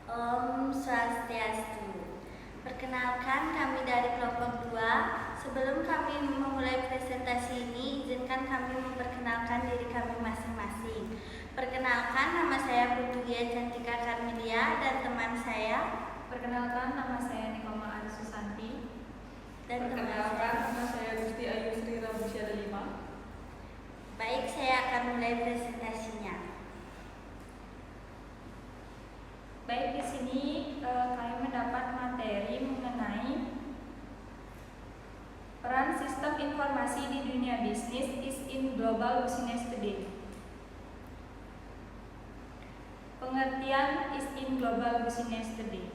Om Swastiastu. Perkenalkan, kami dari kelompok 2. Sebelum kami memulai presentasi ini, izinkan kami memperkenalkan diri kami masing-masing. Perkenalkan, nama saya Putu Gia Cantika Karmelia dan teman saya. Perkenalkan, nama saya Nikoma Ari Susanti. Dan perkenalkan, nama saya Gusti Ayu Sri Rabusyada 5. Baik, saya akan mulai presentasinya. Baik, di sini kami mendapat materi mengenai peran sistem informasi di dunia bisnis is in global business today. Pengertian is in global business today.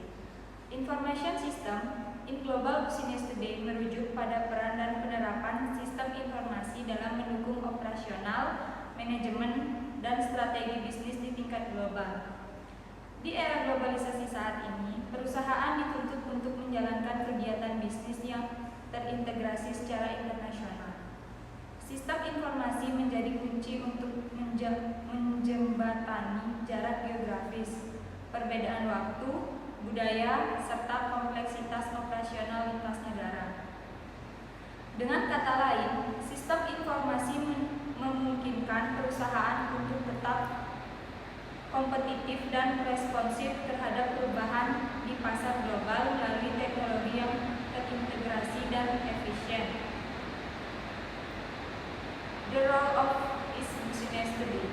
Information system in global business today merujuk pada peran dan penerapan sistem informasi dalam mendukung operasional, manajemen, dan strategi bisnis di tingkat global. Di era globalisasi saat ini, perusahaan dituntut untuk menjalankan kegiatan bisnis yang terintegrasi secara internasional. Sistem informasi menjadi kunci untuk menjembatani jarak geografis, perbedaan waktu, budaya, serta kompleksitas operasional lintas negara. Dengan kata lain, sistem informasi memungkinkan perusahaan untuk tetap kompetitif dan responsif terhadap perubahan di pasar global melalui teknologi yang terintegrasi dan efisien. The role of is business today.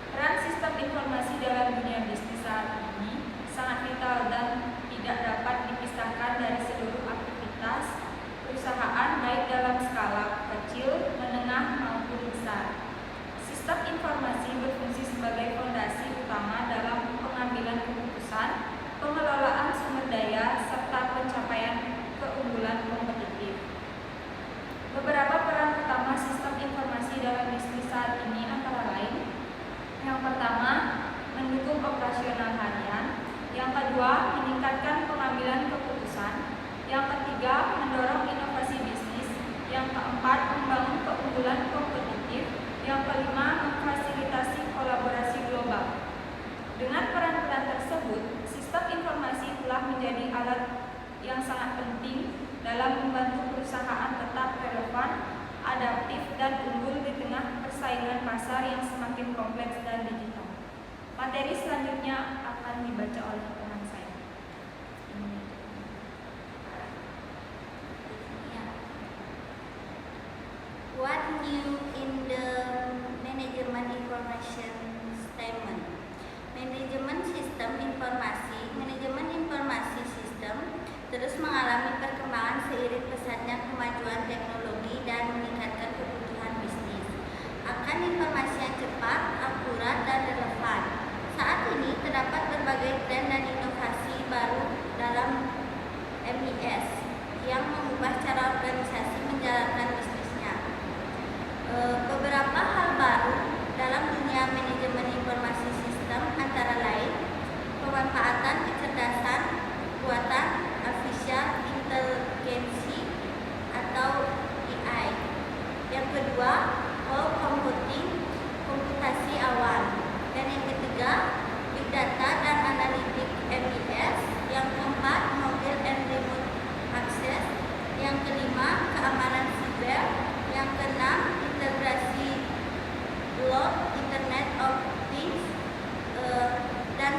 Peran sistem informasi dalam dunia bisnis saat ini sangat vital dan tidak dapat dipisahkan dari seluruh aktivitas perusahaan baik dalam skala kecil, menengah maupun besar. Sistem informasi berfungsi sebagai fondasi utama dalam pengambilan keputusan, pengelolaan sumber daya, serta pencapaian keunggulan kompetitif. Beberapa peran utama sistem informasi dalam bisnis saat ini antara lain: yang pertama, mendukung operasional harian; yang kedua, meningkatkan pengambilan keputusan; yang ketiga, mendorong inovasi bisnis; yang keempat, membangun keunggulan kompetitif; yang kelima, memfasilitasi kolaborasi global. Dengan peran-peran tersebut, sistem informasi telah menjadi alat yang sangat penting dalam membantu perusahaan tetap relevan, adaptif, dan unggul di tengah persaingan pasar yang semakin kompleks dan digital. Materi selanjutnya akan dibaca oleh teman saya. What new in the management information statement? Manajemen informasi sistem terus mengalami perkembangan seiring pesatnya kemajuan teknologi dan meningkatkan kebutuhan bisnis akan informasi yang cepat, akurat, dan relevan. Saat ini terdapat berbagai tren dan inovasi baru dalam MIS yang mengubah cara organisasi menjalankan bisnisnya. Beberapa hal baru dalam dunia manajemen informasi sistem antara lain pemanfaatan kecerdasan buatan artificial intelligence atau AI. Yang kedua, cloud computing, komputasi awal. Dan yang ketiga, big data dan analitik MIS. Yang keempat, mobile and remote access. Yang kelima, keamanan siber. Yang keenam, integrasi block, Internet of Things. Dan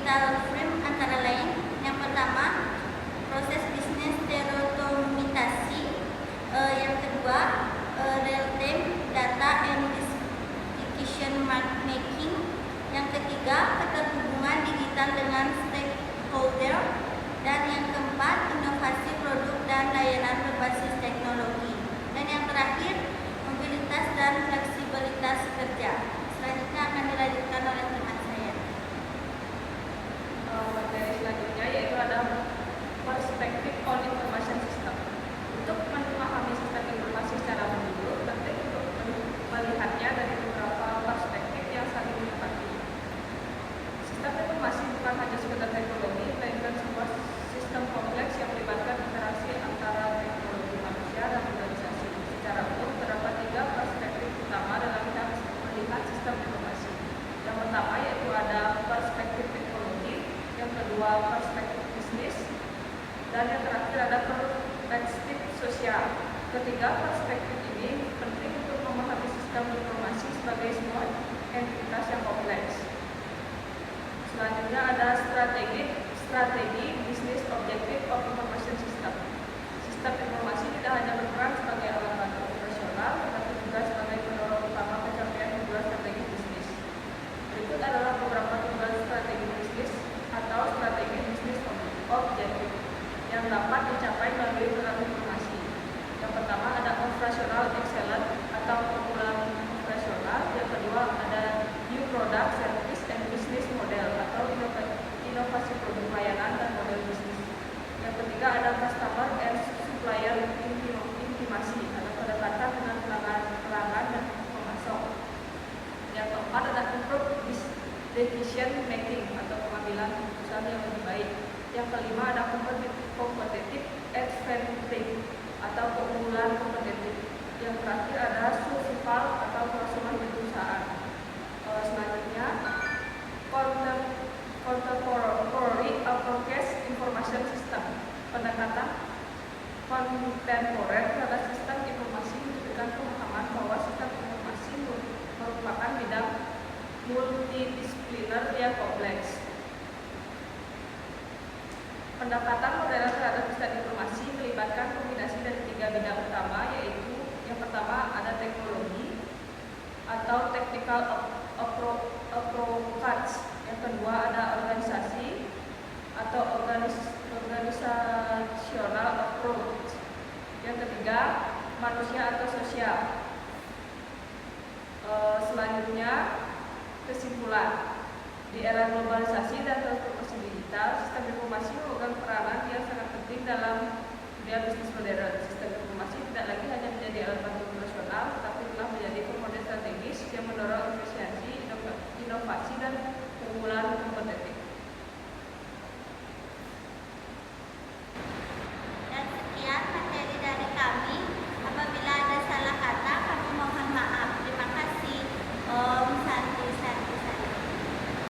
digital frame antara lain. Yang pertama, proses bisnis terotomitasi. Yang kedua, real-time data and decision making. Yang ketiga, keterhubungan digital dengan stakeholder. Dan yang keempat, inovasi produk dan layanan berbasis teknologi. Dan yang terakhir, mobilitas dan fleksibilitas kerja. Selanjutnya akan dilanjutkan oleh teman saya. Materi selanjutnya yaitu ada perspektif on information system. Untuk memahami sistem informasi secara menyeluruh, penting untuk melihatnya dari beberapa perspektif yang saling melengkapi. Sistem informasi bukan hanya sekedar teknologi, melainkan sebuah sistem kompleks yang melibatkan interaksi antara teknologi manusia dan organisasi. Secara umum terdapat 3 perspektif utama dalam kita melihat sistem informasi. Yang pertama yaitu ada perspektif teknologi, yang kedua perspektif bisnis, dan yang terakhir ada perspektif sosial. Ketiga perspektif ini penting untuk memahami sistem informasi sebagai sebuah entitas yang kompleks. Selanjutnya ada strategi bisnis objektif of information system. Sistem informasi tidak hanya berperan sebagai alat bantu operasional, tetapi juga sebagai pendorong utama pencapaian tujuan strategi bisnis. Berikut adalah beberapa tujuan strategi bisnis atau strategi bisnis objektif yang dapat dicapai melalui penerapan informasi. Yang pertama ada operational excellence atau keunggulan operasional. Yang kedua ada new product, service, and business model atau inovasi produk layanan dan model bisnis. Yang ketiga ada customer and supplier intimasi atau kedekatan dengan pelanggan dan pemasok. Yang keempat ada improve decision making atau pengambilan keputusan yang lebih baik. Yang kelima ada competitive advantage atau keunggulan kompetitif. Yang terakhir ada survival atau kelangsungan perusahaan. Selanjutnya contemporary approach information system. Pendekatan kontemporer terhadap sistem informasi memberikan pemahaman bahwa sistem informasi merupakan bidang multidisipliner yang kompleks. Pendekatan modern terhadap sistem informasi melibatkan kombinasi dari 3 bidang utama, yaitu yang pertama ada teknologi atau technical approach, yang kedua ada organisasi atau organisational approach, yang ketiga manusia atau sosial. Selanjutnya kesimpulan. Di era globalisasi dan transformasi digital, sistem informasi memegang peranan yang sangat penting dalam dunia bisnis modern. Sistem informasi tidak lagi hanya menjadi alat bantu operasional, tetapi telah menjadi komponen strategis yang mendorong efisiensi, inovasi, dan